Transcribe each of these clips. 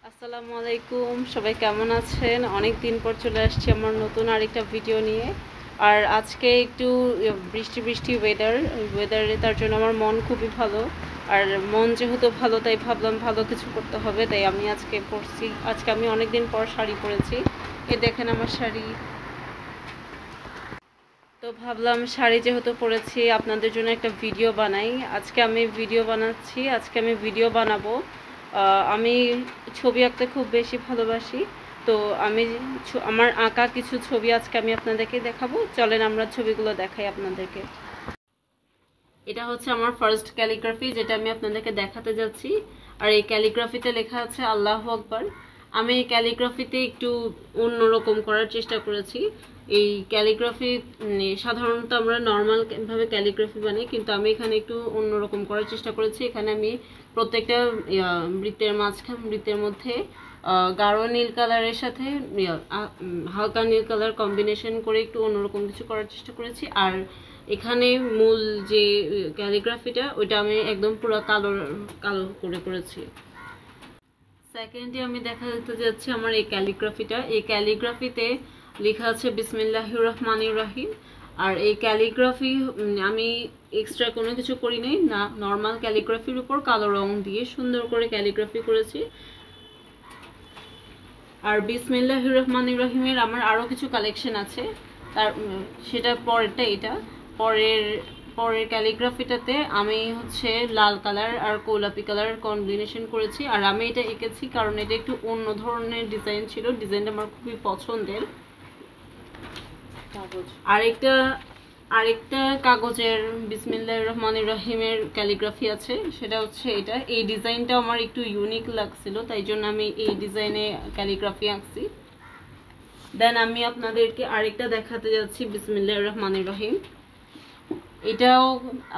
আসসালামু আলাইকুম, সবাই কেমন আছেন? অনেক দিন পর চলে আসছি আমার নতুন আরেকটা ভিডিও নিয়ে। আর আজকে একটু বৃষ্টি বৃষ্টি ওয়েদারে তার জন্য আমার মন খুবই ভালো। আর মন যেহেতু ভালো তাই ভাবলাম ভালো কিছু করতে হবে, তাই আমি আজকে আমি অনেক দিন পর শাড়ি পরেছি। এ দেখেন আমার শাড়ি। তো ভাবলাম শাড়ি যেহেতু পরেছি আপনাদের জন্য একটা ভিডিও বানাই। আজকে আমি ভিডিও বানাবো। আমি ছবি আঁকতে খুব বেশি ভালোবাসি। তো আমি আমার আঁকা কিছু ছবি আজকে আমি আপনাদেরকে দেখাবো। চলেন আমরা ছবিগুলো দেখাই আপনাদেরকে। এটা হচ্ছে আমার ফার্স্ট ক্যালিগ্রাফি, যেটা আমি আপনাদেরকে দেখাতে যাচ্ছি। আর এই ক্যালিগ্রাফিতে লেখা আছে আল্লাহু আকবার। আমি এই ক্যালিগ্রাফিতে একটু অন্যরকম করার চেষ্টা করেছি। এই ক্যালিগ্রাফি সাধারণত আমরা নর্মাল ভাবে ক্যালিগ্রাফি বানাই, কিন্তু আমি এখানে একটু অন্যরকম করার চেষ্টা করেছি। এখানে আমি প্রত্যেকটা বৃত্তের মধ্যে গাঢ় নীল কালারের সাথে হালকা নীল কালার কম্বিনেশন করে একটু অন্যরকম কিছু করার চেষ্টা করেছি। আর এখানে মূল যে ক্যালিগ্রাফিটা ওইটা আমি একদম পুরো কালো কালো করে করেছি। সেকেন্ডে আমি দেখাতে যাচ্ছি আমার এই ক্যালিগ্রাফিতে লেখা আছে বিসমিল্লাহির রহমানির রহিম। আর এই ক্যালিগ্রাফি আমি এক্সট্রা কোনো কিছু করি নাই, না নর্মাল ক্যালিগ্রাফির উপর কালো রং দিয়ে সুন্দর করে ক্যালিগ্রাফি করেছি। আর বিসমিল্লাহির রহমানির রহিমের আমার আরও কিছু কালেকশন আছে, সেটা পরেরটা। এটা পরের পরের ক্যালিগ্রাফিটাতে আমি হচ্ছে লাল কালার আর গোলাপি কালার কম্বিনেশন করেছি। আর আমি এটা এঁকেছি কারণ এটা একটু অন্য ধরনের ডিজাইন ছিল, ডিজাইনটা আমার খুবই পছন্দের। আরেকটা আরেকটা কাগজের বিসমিল্লাহির রহমানির রহিমের ক্যালিগ্রাফি আছে, সেটা হচ্ছে এটা। এই ডিজাইনটা আমার একটু ইউনিক লাগছিল, তাই জন্য আমি এই ডিজাইনে ক্যালিগ্রাফি আঁকছি। দেন আমি আপনাদেরকে আরেকটা দেখাতে যাচ্ছি বিসমিল্লাহির রহমানির রহিম। এটাও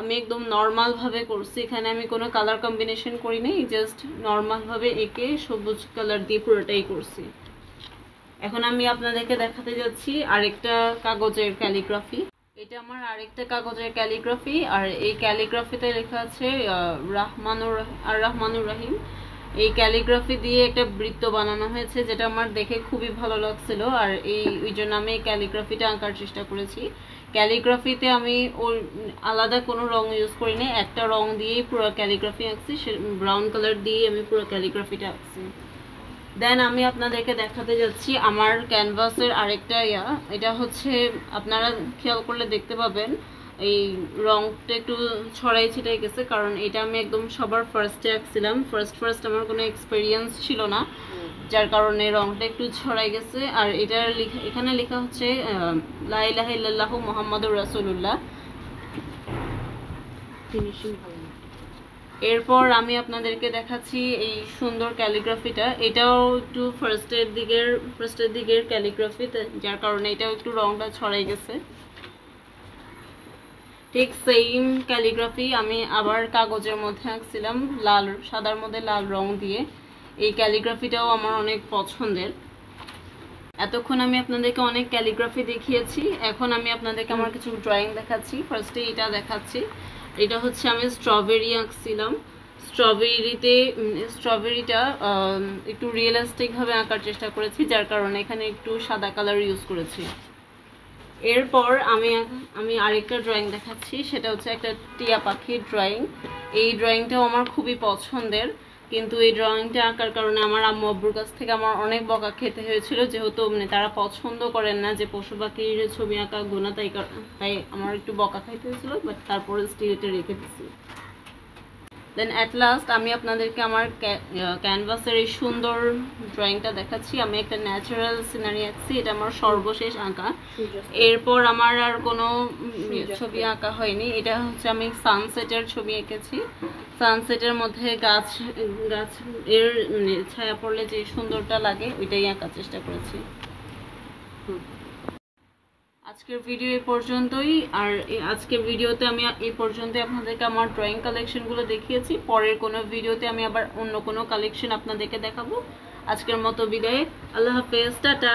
আমি একদম নর্মাল ভাবে করছি, এখানে আমি কোনো কালার কম্বিনেশন করি নাই, জাস্ট নর্মাল ভাবে এঁকে সবুজ কালার দিয়ে পুরোটাই করছি। এখন আমি আপনাদেরকে দেখাতে যাচ্ছি আরেকটা কাগজের ক্যালিগ্রাফি। এটা আমার আরেকটা কাগজের ক্যালিগ্রাফি। আর এই ক্যালিগ্রাফিতে লেখা আছে রহমানুর রহিম। এই ক্যালিগ্রাফি দিয়ে একটা বৃত্ত বানানো হয়েছে, যেটা আমার দেখে খুবই ভালো লাগছিল। আর ওই জন্য আমি এই ক্যালিগ্রাফিটা আঁকার চেষ্টা করেছি। ক্যালিগ্রাফিতে আমি ওর আলাদা কোনো রং ইউজ করিনি, একটা রং দিয়েই পুরো ক্যালিগ্রাফি আঁকছি, ব্রাউন কালার দিয়েই আমি পুরো ক্যালিগ্রাফিটা আঁকছি। দেন আমি আপনাদেরকে দেখাতে যাচ্ছি আমার ক্যানভাসের আরেকটা এটা হচ্ছে আপনারা খেয়াল করলে দেখতে পাবেন এই রংটা একটু ছড়াই ছিটাই গেছে, কারণ এটা আমি একদম সবার ফার্স্টে আঁকছিলাম। ফার্স্ট আমার কোনো এক্সপিরিয়েন্স ছিল না, যার কারণে রংটা একটু ছড়াই গেছে। আর এখানে লেখা হচ্ছে লা ইলাহা ইল্লাল্লাহু মুহাম্মাদুর রাসূলুল্লাহ। এরপর আমি আপনাদেরকে দেখাচ্ছি এই সুন্দর ক্যালিগ্রাফিটা। এটাও একটু ফার্স্টের দিকের ক্যালিগ্রাফি, যার কারণে এটাও একটু রংটা ছড়াই গেছে। ঠিক সেম ক্যালিগ্রাফি আমি আবার কাগজের মধ্যে আঁকছিলাম সাদার মধ্যে লাল রং দিয়ে। এই ক্যালিগ্রাফিটাও আমার অনেক পছন্দের। এতক্ষণ আমি আপনাদেরকে অনেক ক্যালিগ্রাফি দেখিয়েছি, এখন আমি আপনাদেরকে আমার কিছু ড্রয়িং দেখাচ্ছি। ফার্স্টে এটা দেখাচ্ছি। এটা হচ্ছে আমি স্ট্রবেরি আঁকছিলাম। স্ট্রবেরিটা একটু রিয়েলিস্টিক ভাবে আঁকার চেষ্টা করেছি, যার কারণে এখানে একটু সাদা কালার ইউজ করেছি। এরপর আমি আরেকটা ড্রয়িং দেখাচ্ছি, সেটা হচ্ছে একটা টিয়া পাখির ড্রয়িং। এই ড্রয়িংটাও আমার খুবই পছন্দের, কিন্তু এই ড্রয়িংটা আঁকার কারণে আমার আম্মু আব্বুর কাছ থেকে আমার অনেক বকা খেতে হয়েছিল, যেহেতু তারা পছন্দ করেন না যে পশু পাখির ছবি আঁকা গোনা, তাই আমার একটু বকা খাইতে হয়েছিল, বাট তারপরে স্টিল এটা রেখে দিচ্ছি। দেন অ্যাট লাস্ট আমি আপনাদেরকে আমার ক্যানভাসের এই সুন্দর ড্রয়িংটা দেখাচ্ছি। আমি একটা ন্যাচারাল সিনারি আঁকছি, এটা আমার সর্বশেষ আঁকা। এরপর আমার আর কোনো ছবি আঁকা হয়নি। এটা হচ্ছে আমি সানসেটের ছবি এঁকেছি। সানসেটের মধ্যে গাছ এর ছায়া পড়লে যে সুন্দরটা লাগে ওইটাই আঁকার চেষ্টা করেছি। আজকের ভিডিও এই পর্যন্তই। আর আজকের ভিডিওতে আমি এই পর্যন্তই আপনাদেরকে আমার ড্রয়িং কালেকশনগুলো দেখিয়েছি। পরের কোনো ভিডিওতে আমি আবার অন্য কোনো কালেকশন আপনাদেরকে দেখাবো। আজকের মতো বিদায়, আল্লাহ হাফেজ, টাটা।